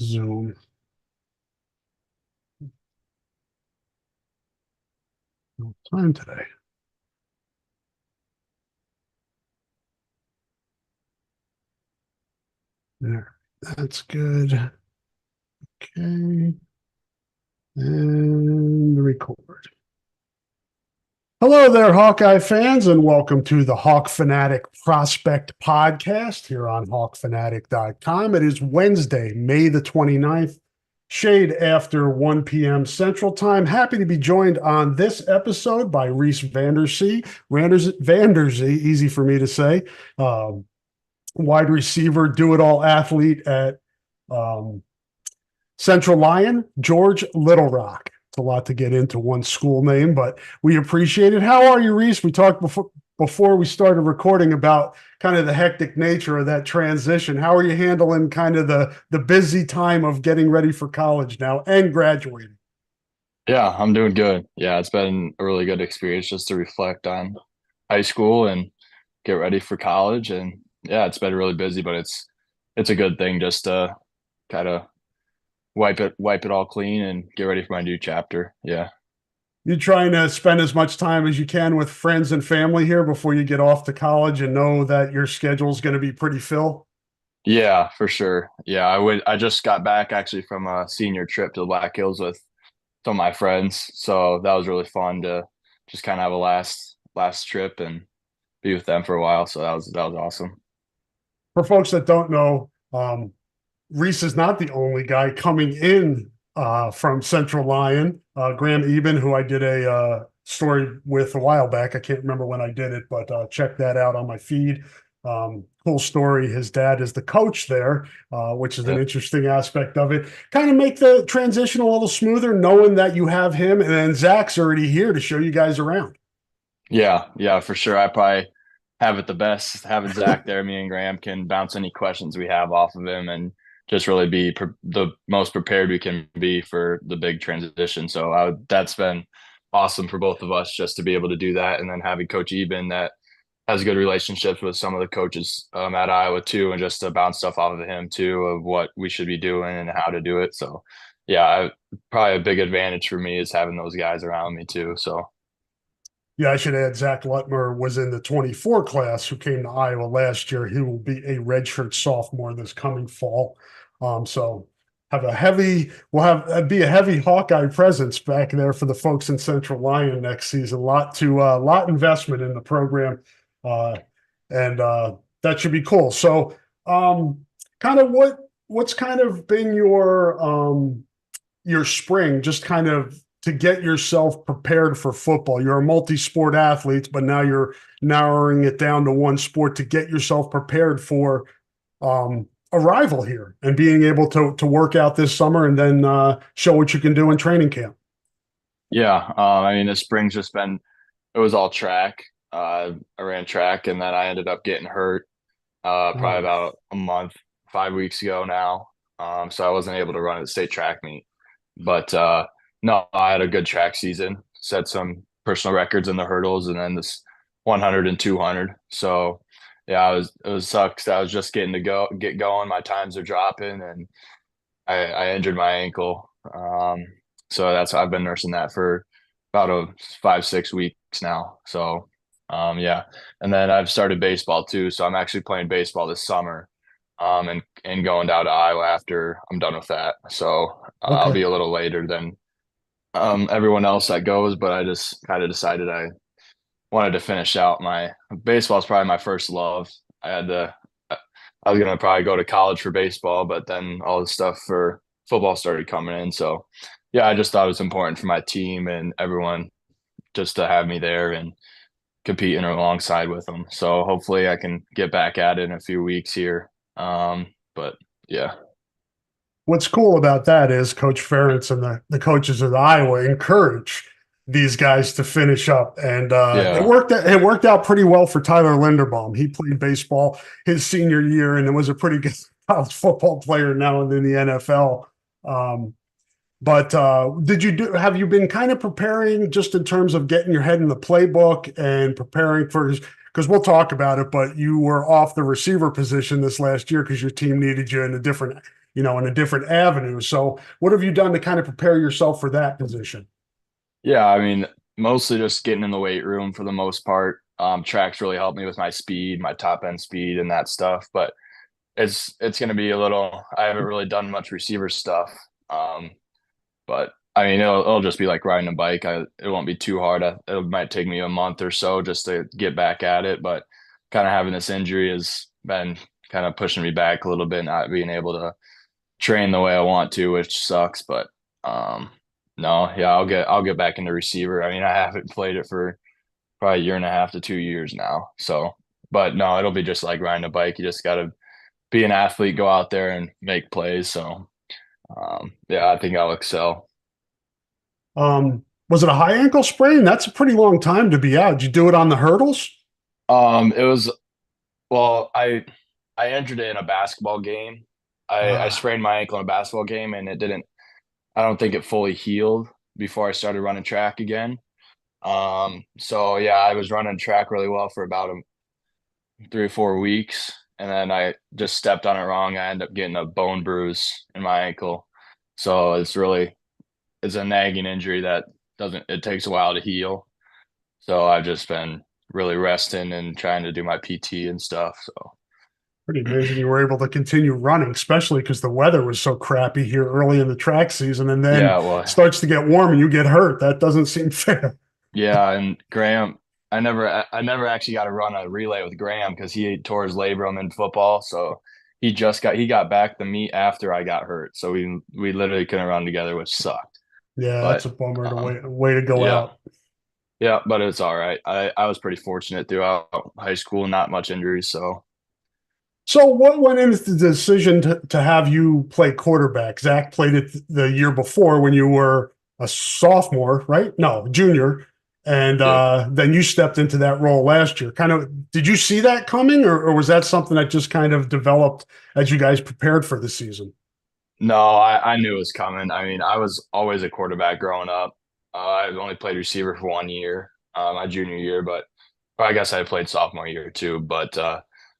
Zoom. No time today. There. That's good. Okay. And record. Hello there, Hawkeye fans, and welcome to the Hawk Fanatic Prospect Podcast here on hawkfanatic.com. It is Wednesday, May the 29th, shade after 1 p.m. Central Time. Happy to be joined on this episode by Reece Vanderzee, easy for me to say, wide receiver, do-it-all athlete at um, Central Lyon, George Little Rock. It's a lot to get into one school name, but we appreciate it. How are you, Reece? We talked before we started recording about kind of the hectic nature of that transition. How are you handling kind of the busy time of getting ready for college now and graduating? Yeah, I'm doing good. Yeah, it's been a really good experience just to reflect on high school and get ready for college. And yeah, it's been really busy, but it's a good thing just to kind of wipe it all clean and get ready for my new chapter. Yeah. You trying to spend as much time as you can with friends and family here before you get off to college and know that your schedule is going to be pretty full? Yeah, for sure. Yeah, I just got back actually from a senior trip to the Black Hills with some of my friends. So that was really fun to just kind of have a last trip and be with them for a while. So that was awesome. For folks that don't know, Reece is not the only guy coming in from Central Lyon. Graham Eben, who I did a story with a while back. I can't remember when I did it, but check that out on my feed. Cool story. His dad is the coach there, which is an Yeah. interesting aspect of it. Kind of make the transition a little smoother, knowing that you have him, and then Zach's already here to show you guys around. Yeah, for sure. I probably have it the best having Zach there. Me and Graham can bounce any questions we have off of him and just really be the most prepared we can be for the big transition. So that's been awesome for both of us just to be able to do that. And then having Coach Eben that has good relationships with some of the coaches at Iowa too, and just to bounce stuff off of him too of what we should be doing and how to do it. So yeah, probably a big advantage for me is having those guys around me too. So Yeah, I should add Zach Lutmer was in the 24 class who came to Iowa last year. He will be a redshirt sophomore this coming fall. So we'll have be a heavy Hawkeye presence back there for the folks in Central Lyon next season. Lot investment in the program. Uh, and that should be cool. So kind of what's kind of been your spring, just kind of to get yourself prepared for football. You're a multi-sport athlete, but now you're narrowing it down to one sport to get yourself prepared for arrival here and being able to work out this summer and then show what you can do in training camp. yeah, I mean, this spring's just been it was all track. I ran track and then I ended up getting hurt probably Oh, about a month, 5 weeks ago now. So I wasn't able to run at the state track meet. But no, I had a good track season, set some personal records in the hurdles and then this 100 and 200. So yeah, it was sucks. I was just getting to get going. My times are dropping and I injured my ankle. So I've been nursing that for about 5 6 weeks now. So yeah, and then I've started baseball too. So I'm actually playing baseball this summer, and going down to Iowa after I'm done with that. So I'll okay. be a little later than everyone else that goes, but I just kind of decided I wanted to finish out my baseball is probably my first love. I had to I was gonna probably go to college for baseball, but then all the stuff for football started coming in. So yeah, I just thought it was important for my team and everyone just to have me there and competing alongside with them. So hopefully I can get back at it in a few weeks here. But yeah, What's cool about that is Coach Ferentz and the coaches of Iowa encourage these guys to finish up. And yeah, it worked out pretty well for Tyler Linderbaum. He played baseball his senior year and was a pretty good college football player now in the NFL. Um, but have you been kind of preparing just in terms of getting your head in the playbook and preparing for, because we'll talk about it, but you were off the receiver position this last year because your team needed you in a different in a different avenue. So what have you done to kind of prepare yourself for that position? Yeah, I mean, mostly just getting in the weight room for the most part. Tracks really helped me with my speed, my top end speed, and that stuff. But it's going to be a little. I haven't really done much receiver stuff. Um, but I mean, it'll just be like riding a bike. It won't be too hard. It might take me a month or so just to get back at it. But kind of having this injury has been kind of pushing me back a little bit, not being able to train the way I want to, which sucks. But um, no, yeah, I'll get back into receiver. I mean, I haven't played it for probably a year and a half to 2 years now. So, but no, it'll be just like riding a bike. You just got to be an athlete, go out there and make plays. So, yeah, I think I'll excel. Was it a high ankle sprain? That's a pretty long time to be out. Did you do it on the hurdles? It was well, I entered it in a basketball game. I Ah, sprained my ankle in a basketball game, and it didn't. I don't think it fully healed before I started running track again. So yeah, I was running track really well for about 3 or 4 weeks, and then I just stepped on it wrong. I ended up getting a bone bruise in my ankle. So it's a nagging injury that doesn't it takes a while to heal. So I've just been really resting and trying to do my PT and stuff. So pretty amazing you were able to continue running, especially because the weather was so crappy here early in the track season, and then yeah, well, starts to get warm and you get hurt. That doesn't seem fair. yeah, and Graham, I never actually got to run a relay with Graham because he tore his labrum in football. So he got back the meet after I got hurt. So we literally couldn't run together, which sucked. Yeah, that's But a bummer to um, way to go yeah, out. yeah, but it's all right. I was pretty fortunate throughout high school, not much injuries. So So, what went into the decision to have you play quarterback? Zach played it the year before when you were a sophomore, right? No, junior. And yep. then you stepped into that role last year. Kind of, did you see that coming, or was that something that just kind of developed as you guys prepared for the season? No, I knew it was coming. I mean, I was always a quarterback growing up. I only played receiver for 1 year, my junior year, but or I guess I played sophomore year too. But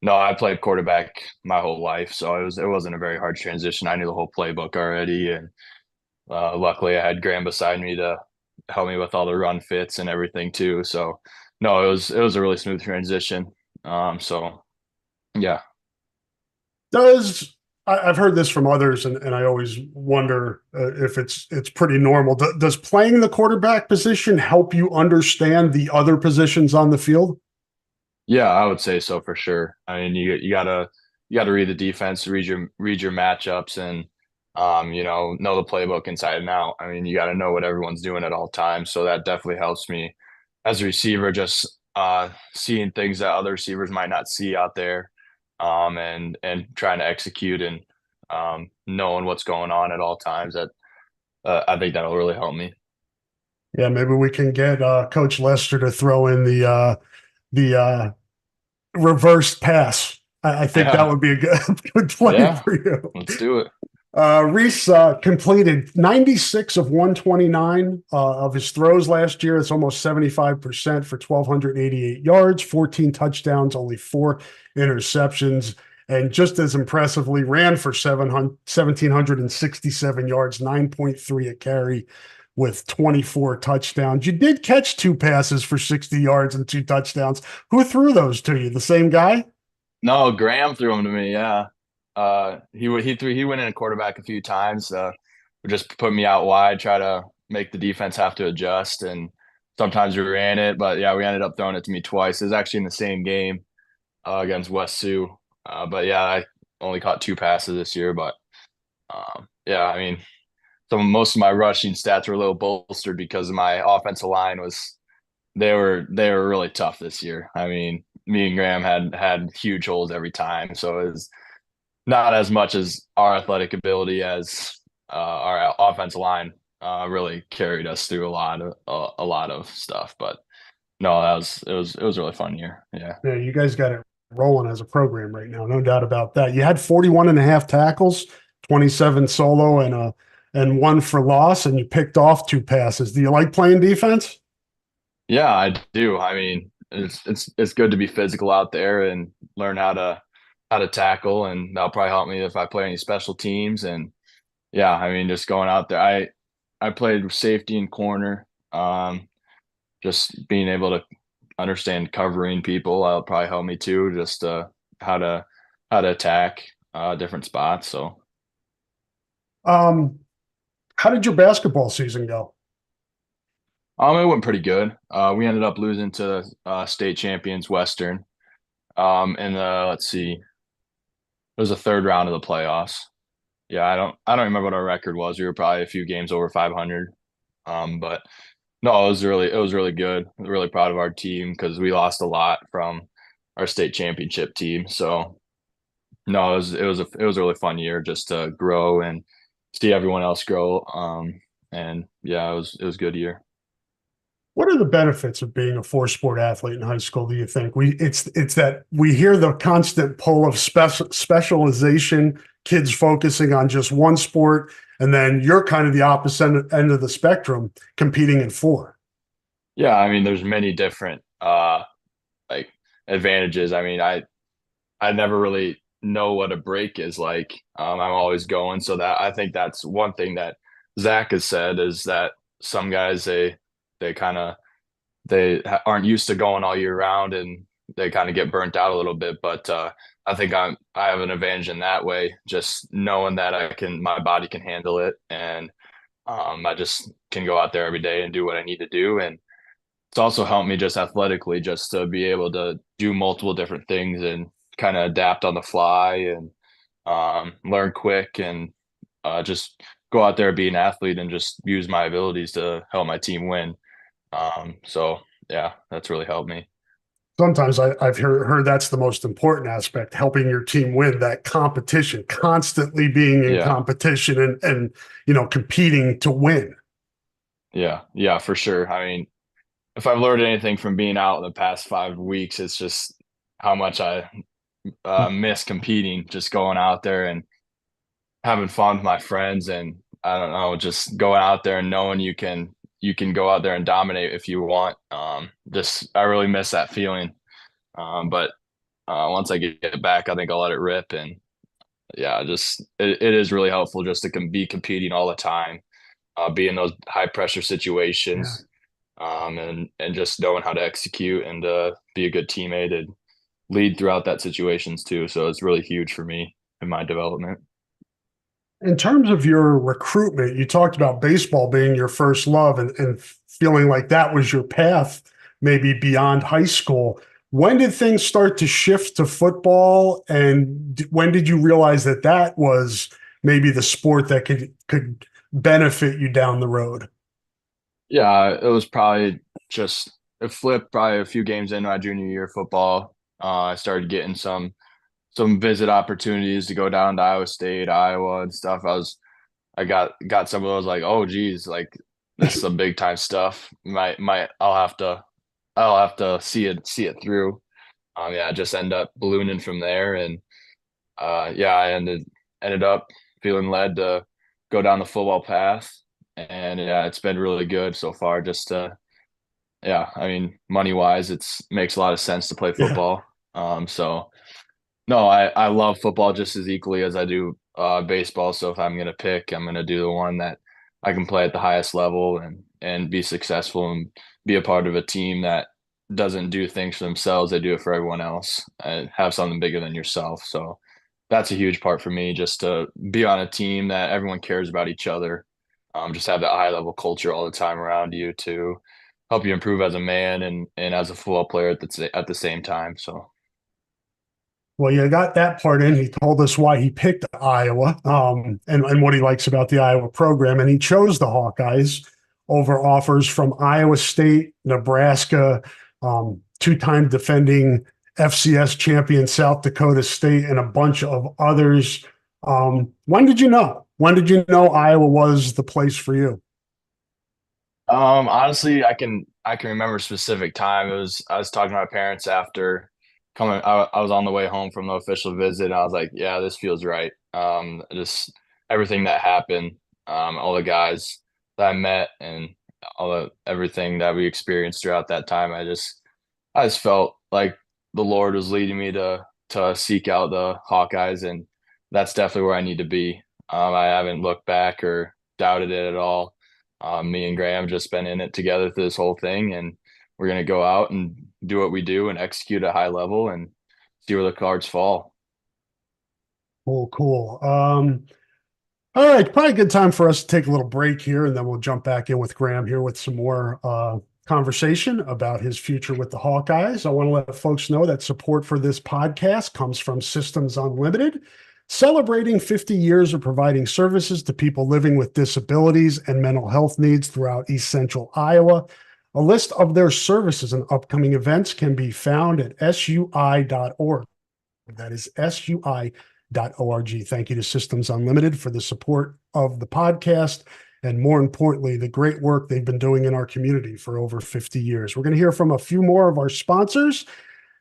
no, I played quarterback my whole life, so it wasn't a very hard transition. I knew the whole playbook already, and luckily I had Graham beside me to help me with all the run fits and everything too. So no, it was a really smooth transition. So yeah, Does I've heard this from others, and I always wonder if it's pretty normal. Does playing the quarterback position help you understand the other positions on the field? yeah, I would say so for sure. I mean, you gotta read the defense, read your matchups, and know the playbook inside and out. I mean, you got to know what everyone's doing at all times. So that definitely helps me as a receiver, just seeing things that other receivers might not see out there, and trying to execute and knowing what's going on at all times. That I think that'll really help me. Yeah, maybe we can get Coach Lester to throw in the reverse pass. I think that Yeah, would be a good play yeah, for you. let's do it. Reece completed 96 of 129 of his throws last year. It's almost 75% for 1,288 yards, 14 touchdowns, only four interceptions, and just as impressively ran for 1,767 yards, 9.3 a carry with 24 touchdowns. You did catch two passes for 60 yards and two touchdowns. Who threw those to you? The same guy? No, Graham threw him to me. Yeah, he went in a quarterback a few times. Just put me out wide, try to make the defense have to adjust, and sometimes we ran it. But yeah, we ended up throwing it to me twice. It was actually in the same game against West Sioux. But yeah, I only caught two passes this year. But yeah, I mean, most of my rushing stats were a little bolstered because my offensive line was they were really tough this year. I mean, me and Graham had huge holes every time, so it was not as much as our athletic ability as our offensive line really carried us through a lot of stuff. But no, it was a really fun year. Yeah, Yeah, you guys got it rolling as a program right now, no doubt about that. You had 41 and a half tackles, 27 solo and one for loss, and you picked off two passes. Do you like playing defense? yeah, I do. I mean, it's good to be physical out there and learn how to how to tackle, and that'll probably help me if I play any special teams. And yeah, I mean, just going out there, I played safety and corner. Just being able to understand covering people, that'll probably help me too. Just how to how to attack different spots. So Um, how did your basketball season go? it went pretty good. We ended up losing to state champions Western. In the let's see, it was the third round of the playoffs. Yeah, I don't remember what our record was. We were probably a few games over 500. But no, it was really good. Really proud of our team because we lost a lot from our state championship team. So no, it was a really fun year just to grow and see everyone else grow. And yeah, it was a good year. What are the benefits of being a four sport athlete in high school? Do you think it's that we hear the constant pull of specialization, kids focusing on just one sport, and then you're kind of the opposite end of the spectrum, competing in four. Yeah, I mean, there's many different like advantages. I mean, I never really know what a break is like. I'm always going, so that I think that's one thing that Zach has said is that some guys they kind of aren't used to going all year round and they kind of get burnt out a little bit. But I think I have an advantage in that way, just knowing that my body can handle it, and I just can go out there every day and do what I need to do. And it's also helped me just athletically, just to be able to do multiple different things and kind of adapt on the fly and learn quick and just go out there, be an athlete, and just use my abilities to help my team win. So yeah, that's really helped me. Sometimes I've heard that's the most important aspect, helping your team win, that competition, constantly being in Yeah, competition and competing to win. yeah, for sure. I mean, if I've learned anything from being out in the past 5 weeks, it's just how much I miss competing, just going out there and having fun with my friends, and I don't know, just going out there and knowing you can go out there and dominate if you want. Just I really miss that feeling. But once I get it back, I think I'll let it rip. And yeah, just it is really helpful just to be competing all the time, be in those high pressure Yeah. situations, and just knowing how to execute and be a good teammate and lead throughout that situations too. So it's really huge for me in my development. In terms of your recruitment, you talked about baseball being your first love and feeling like that was your path, maybe beyond high school. When did things start to shift to football? And when did you realize that that was maybe the sport that could benefit you down the road? Yeah, it was probably just it flipped probably a few games into my junior year of football. I started getting some visit opportunities to go down to Iowa State, Iowa, and stuff. I got some of those like, oh geez, like this is some big time stuff. Might I'll have to see it through. Yeah, just end up ballooning from there, and yeah, I ended up feeling led to go down the football path, and yeah, it's been really good so far. Just yeah, I mean, money wise, it's makes a lot of sense to play Yeah. football. So no, I love football just as equally as I do baseball. So if I'm gonna pick, I'm gonna do the one that I can play at the highest level and be successful and be a part of a team that doesn't do things for themselves. They do it for everyone else and have something bigger than yourself. So that's a huge part for me, just to be on a team that everyone cares about each other. Just have that high level culture all the time around you to help you improve as a man and as a football player at the same time. So Well, you got that part in. He told us why he picked Iowa, and what he likes about the Iowa program. And he chose the Hawkeyes over offers from Iowa State, Nebraska, two-time defending FCS champion South Dakota State, and a bunch of others. When did you know? When did you know Iowa was the place for you? honestly, I can remember a specific time. It was I was talking to my parents after coming. I was on the way home from the official visit. And I was like, yeah, this feels right. Just everything that happened, all the guys that I met, and everything that we experienced throughout that time. I just felt like the Lord was leading me to seek out the Hawkeyes, and that's definitely where I need to be. I haven't looked back or doubted it at all. Me and Graham just been in it together through this whole thing, and we're gonna go out and do what we do and execute at a high level and see where the cards fall. Cool, cool. All right, probably a good time for us to take a little break here, and then we'll jump back in with Graham here with some more conversation about his future with the Hawkeyes. I want to let folks know that support for this podcast comes from Systems Unlimited, celebrating 50 years of providing services to people living with disabilities and mental health needs throughout East Central Iowa. A list of their services and upcoming events can be found at sui.org. That is sui.org. Thank you to Systems Unlimited for the support of the podcast and, more importantly, the great work they've been doing in our community for over 50 years. We're going to hear from a few more of our sponsors,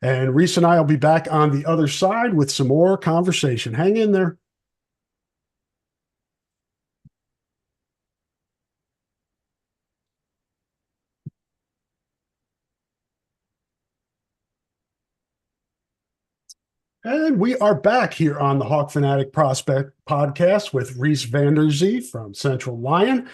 and Reece and I will be back on the other side with some more conversation. Hang in there. And we are back here on the Hawk Fanatic Prospect Podcast with Reece Vander from Central Lyon.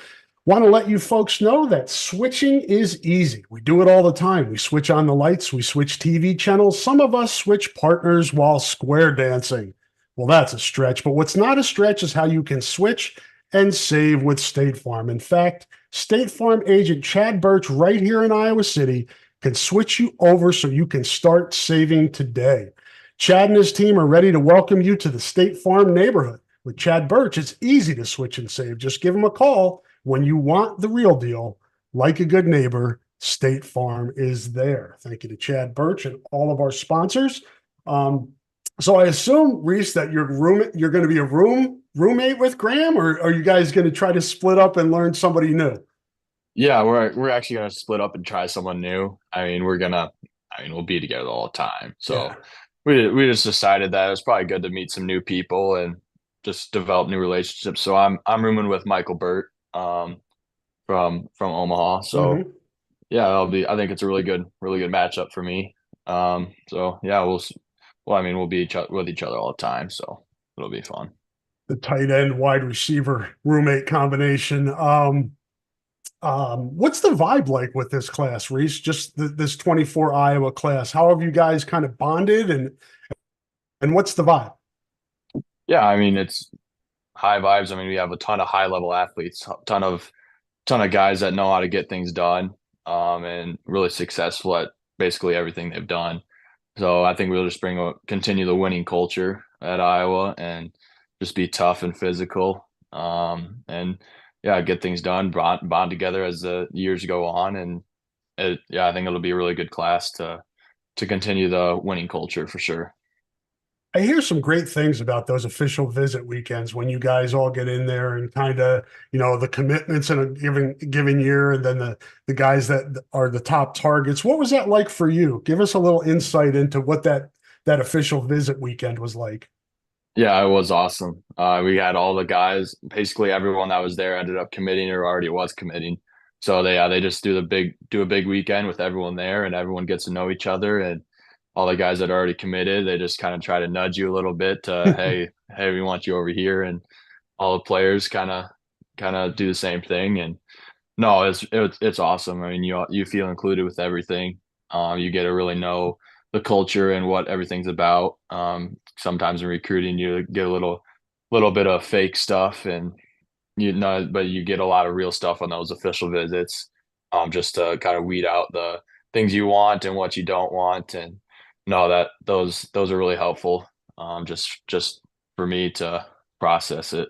Want to let you folks know that switching is easy. We do it all the time. We switch on the lights, we switch TV channels. Some of us switch partners while square dancing. Well, that's a stretch, but what's not a stretch is how you can switch and save with State Farm. In fact, State Farm agent Chad Birch right here in Iowa City can switch you over so you can start saving today. Chad and his team are ready to welcome you to the State Farm neighborhood. With Chad Birch, it's easy to switch and save. Just give him a call when you want the real deal. Like a good neighbor, State Farm is there. Thank you to Chad Birch and all of our sponsors. So I assume, Reece, that you're going to be a roommate with Graham, or are you guys going to try to split up and learn somebody new? Yeah, we're actually gonna split up and try someone new. We'll be together all the time. Yeah. So we just decided that it's probably good to meet some new people and just develop new relationships. So I'm rooming with Michael Burt from Omaha. So Mm-hmm. yeah, I think it's a really good matchup for me. So yeah, we'll be with each other all the time. So it'll be fun. The tight end wide receiver roommate combination. What's the vibe like with this class, Reece? Just this 24 Iowa class. How have you guys kind of bonded, and what's the vibe? Yeah, I mean it's high vibes. I mean we have a ton of high level athletes, ton of guys that know how to get things done, and really successful at basically everything they've done. So I think we'll just continue the winning culture at Iowa and just be tough and physical, and yeah, get things done, bond together as the years go on, and yeah, I think it'll be a really good class to continue the winning culture for sure. I hear some great things about those official visit weekends when you guys all get in there and kind of, the commitments in a given year, and then the guys that are the top targets. What was that like for you? Give us a little insight into what that official visit weekend was like. Yeah, it was awesome. We had all the guys, basically everyone that was there ended up committing or already was committing. So they just do a big weekend with everyone there, and everyone gets to know each other. And all the guys that are already committed, they just kind of try to nudge you a little bit to, hey, we want you over here. And all the players kind of do the same thing. And no, it's awesome. I mean, you feel included with everything. You get to really know the culture and what everything's about. Sometimes in recruiting, you get a little bit of fake stuff, and but you get a lot of real stuff on those official visits. Just to kind of weed out the things you want and what you don't want, and no, that those are really helpful. Just for me to process it.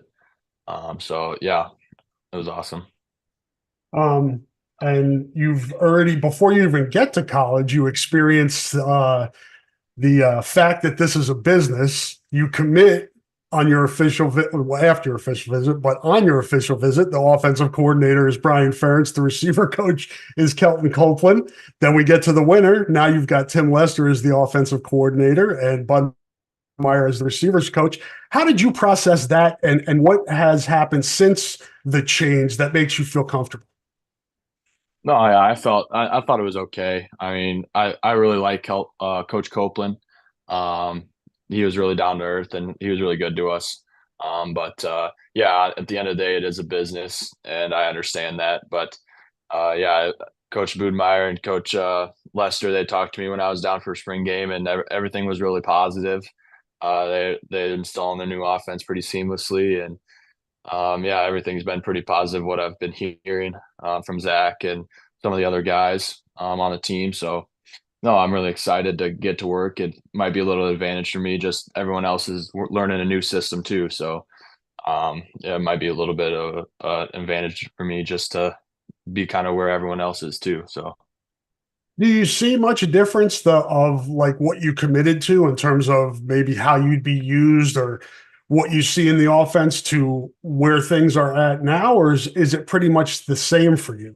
So yeah, it was awesome. Um, and you've already, before you even get to college, you experience the fact that this is a business. You commit on your official well, after your official visit, but on your official visit, the offensive coordinator is Brian Ferentz, the receiver coach is Kelton Copeland. Then we get to the winter. Now you've got Tim Lester as the offensive coordinator and Bud Meyer as the receivers coach. How did you process that, and what has happened since the change that makes you feel comfortable? No, I thought it was okay. I mean, I really like Coach Copeland. Um, he was really down to earth and he was really good to us. But yeah, at the end of the day, it is a business, and I understand that. But yeah, Coach Budenmeyer and Coach Lester, they talked to me when I was down for spring game, and everything was really positive. They installing the new offense pretty seamlessly, and yeah, everything's been pretty positive. What I've been hearing from Zach and some of the other guys on the team. So no, I'm really excited to get to work. It might be a little advantage for me. Just everyone else is learning a new system too. So yeah, it might be a little bit of advantage for me just to be kind of where everyone else is too. So Do you see much difference of like what you committed to in terms of maybe how you'd be used or what you see in the offense to where things are at now, or is it pretty much the same for you?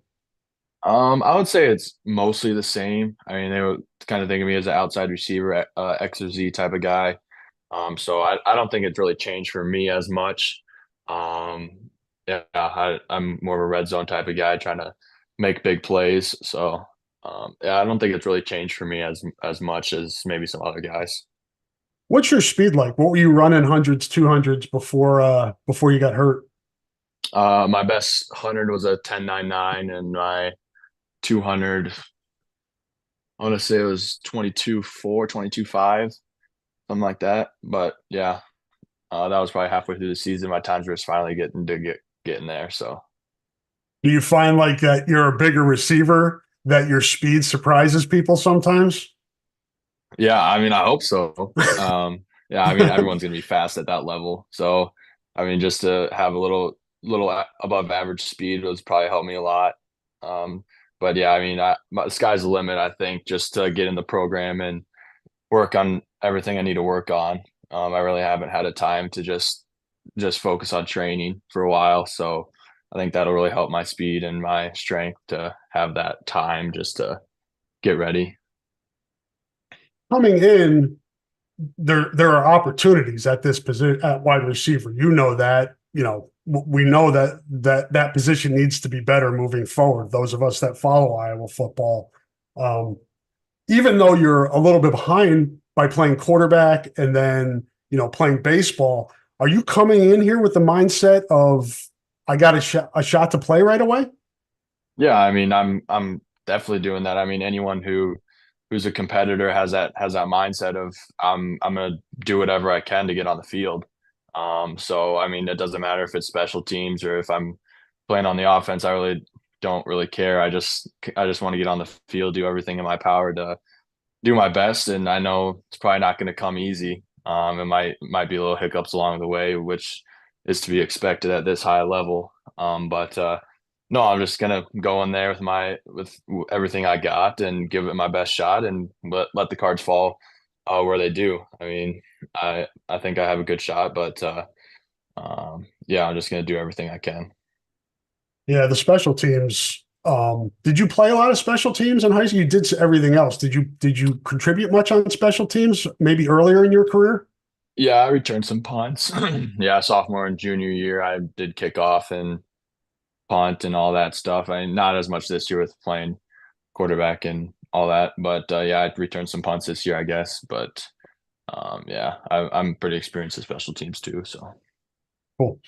I would say it's mostly the same. I mean, they would kind of think of me as an outside receiver, X or Z type of guy. So I don't think it's really changed for me as much. Yeah, I'm more of a red zone type of guy trying to make big plays. So yeah, I don't think it's really changed for me as much as maybe some other guys. What's your speed like? What were you running hundreds, 200s before you got hurt? My best 100 was a 10.99, and my 200, I want to say it was 22.4, 22.5, something like that. But yeah, that was probably halfway through the season. My times were just finally getting there. So Do you find like that you're a bigger receiver, that your speed surprises people sometimes? yeah, I mean, I hope so. Yeah, I mean, everyone's gonna be fast at that level. So I mean, just to have a little above average speed was probably helped me a lot. Um, but yeah, I mean, the sky's the limit. I think just to get in the program and work on everything I need to work on. I really haven't had a time to just focus on training for a while. So I think that'll really help my speed and my strength to have that time just to get ready. Coming in, there are opportunities at this position at wide receiver. You know that, we know that position needs to be better moving forward. Those of us that follow Iowa football, um, even though you're a little bit behind by playing quarterback and then playing baseball, are you coming in here with the mindset of I got a shot to play right away? Yeah, I mean, I'm definitely doing that. I mean, anyone who's a competitor has that mindset of I'm gonna do whatever I can to get on the field. So I mean, it doesn't matter if it's special teams or if I'm playing on the offense. I really don't really care. I just want to get on the field, do everything in my power to do my best, and I know it's probably not going to come easy. It might be little hiccups along the way, which is to be expected at this high level. But no, I'm just gonna go in there with everything I got and give it my best shot and let the cards fall where they do. I mean, I think I have a good shot, but yeah, I'm just gonna do everything I can. Yeah, the special teams. Did you play a lot of special teams in high school? You did everything else. Did you contribute much on special teams maybe earlier in your career? Yeah, I returned some punts. Yeah, sophomore and junior year, I did kick off and punt and all that stuff. I mean, not as much this year with playing quarterback and all that, but yeah, I returned some punts this year, I guess. But yeah, I'm pretty experienced with special teams too. So Cool.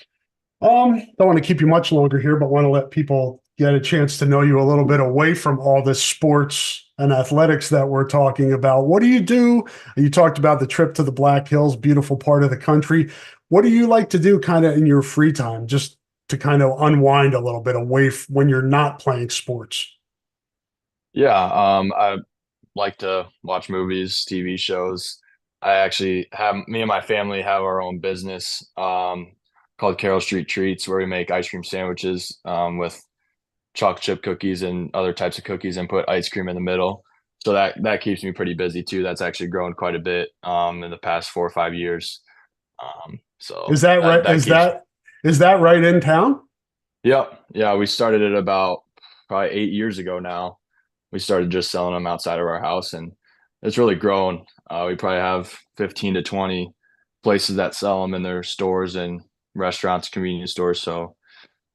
Don't want to keep you much longer here, but want to let people get a chance to know you a little bit away from all this sports and athletics that we're talking about. What do you do? You talked about the trip to the Black Hills, beautiful part of the country. What do you like to do kind of in your free time, just to kind of unwind a little bit when you're not playing sports? yeah, I like to watch movies, TV shows. I actually have me and my family have our own business called Carroll Street Treats, where we make ice cream sandwiches with chocolate chip cookies and other types of cookies and put ice cream in the middle. So that keeps me pretty busy too. That's actually grown quite a bit in the past 4 or 5 years. Is So that that right? that keeps. Is that right in town? Yep, yeah. We started it about probably 8 years ago now. We started just selling them outside of our house, and it's really grown. We probably have 15 to 20 places that sell them in their stores and restaurants, convenience stores. So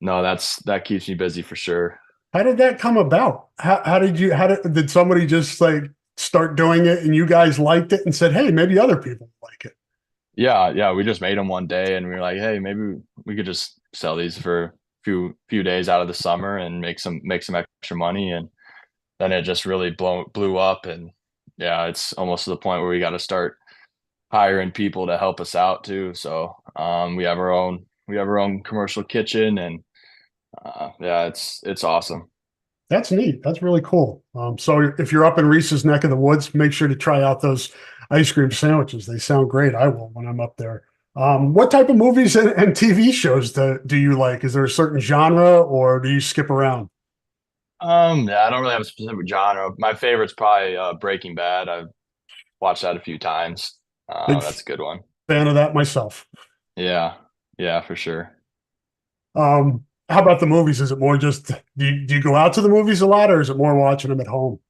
no, that keeps me busy for sure. How did that come about? Did somebody just like start doing it and you guys liked it and said, hey, maybe other people like it? Yeah, we just made them one day, and we were like, hey, maybe we could just sell these for a few days out of the summer and make some extra money, and then it just really blew up, and yeah, it's almost to the point where we got to start hiring people to help us out too. So we have our own commercial kitchen, and yeah, it's awesome. That's neat. That's really cool. So if you're up in Reese's neck of the woods, make sure to try out those ice cream sandwiches. They sound great. I will when I'm up there. What type of movies and TV shows do you like? Is there a certain genre or do you skip around? Yeah, I don't really have a specific genre. My favorite's probably Breaking Bad. I've watched that a few times. Big That's a good one. fan of that myself. Yeah, yeah, for sure. How about the movies? Is it more just do you go out to the movies a lot or is it more watching them at home?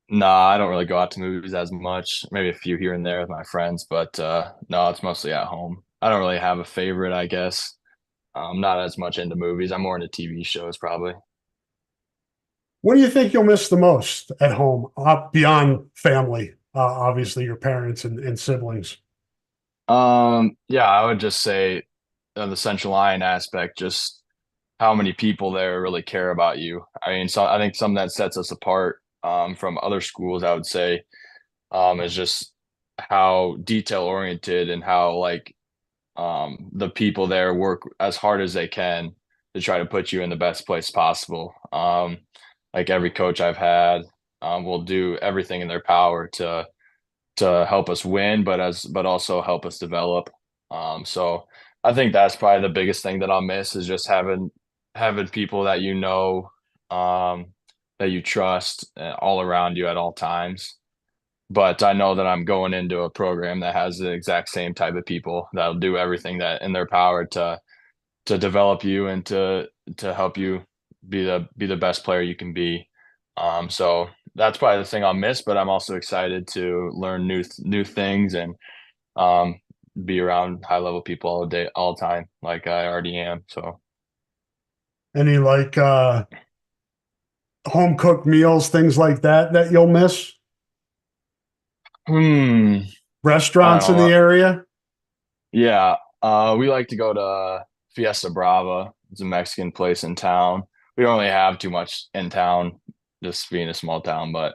No, I don't really go out to movies as much. Maybe a few here and there with my friends, but no, it's mostly at home. I don't really have a favorite, I guess. I'm not as much into movies. I'm more into TV shows, probably. What do you think you'll miss the most at home, beyond family? Obviously, your parents and siblings. Yeah, I would just say the Central Line aspect, just how many people there really care about you. I mean, so I think something that sets us apart from other schools, I would say, is just how detail oriented and how like the people there work as hard as they can to try to put you in the best place possible. Like every coach I've had will do everything in their power to help us win, but also help us develop. So I think that's probably the biggest thing that I'll miss is just having people that um, that you trust all around you at all times. But I know that I'm going into a program that has the exact same type of people that'll do everything that in their power to develop you and to help you be the best player you can be. So that's probably the thing I'll miss, but I'm also excited to learn new things and um, be around high level people all day, all the time, like I already am. So, Any like home cooked meals, things like that you'll miss? hmm, I don't Restaurants in the know. area? Yeah, we like to go to Fiesta Brava. It's a Mexican place in town. We don't really have too much in town, just being a small town, but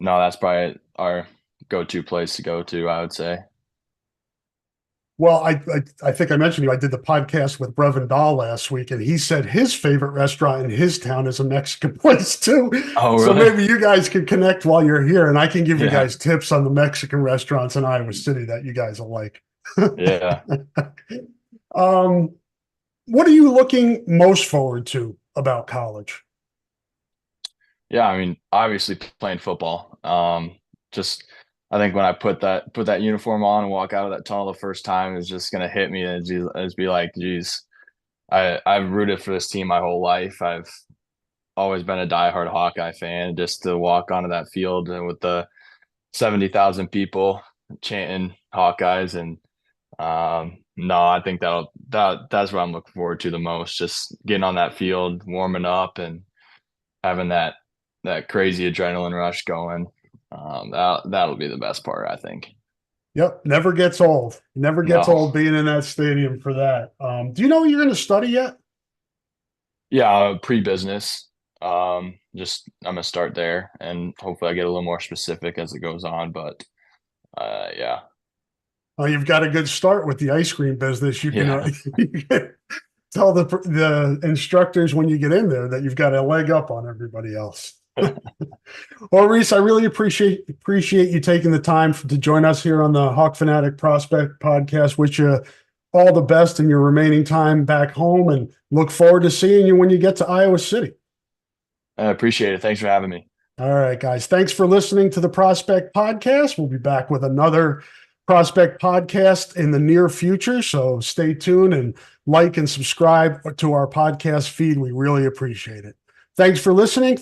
no, that's probably our go-to place to go to, I would say. Well, I think I mentioned you. I did the podcast with Brevin Dahl last week, and he said his favorite restaurant in his town is a Mexican place too. Oh, So really? maybe you guys can connect while you're here, and I can give you Yeah, guys tips on the Mexican restaurants in Iowa City that you guys will like. yeah, um, what are you looking most forward to about college? yeah. I mean, obviously playing football. Just I think when I put that uniform on and walk out of that tunnel the first time, it's just gonna hit me and just be like, geez, I've rooted for this team my whole life. I've always been a diehard Hawkeye fan. Just to walk onto that field and with the 70,000 people chanting Hawkeyes, and no, I think that's what I'm looking forward to the most. Just getting on that field, warming up, and having that crazy adrenaline rush going. That'll be the best part, I think. Yep, never gets old. Never gets No, old being in that stadium for that. Do you know what you're going to study yet? yeah, pre-business. Just I'm gonna start there, and hopefully I get a little more specific as it goes on. But yeah, You've got a good start with the ice cream business. You can, yeah, you can tell the instructors when you get in there that you've got a leg up on everybody else. Well, Reece, I really appreciate you taking the time to join us here on the Hawk Fanatic Prospect Podcast. Wish you all the best in your remaining time back home, and look forward to seeing you when you get to Iowa City. I appreciate it. Thanks for having me. All right, guys. Thanks for listening to the Prospect Podcast. We'll be back with another Prospect Podcast in the near future. So stay tuned and like and subscribe to our podcast feed. We really appreciate it. Thanks for listening.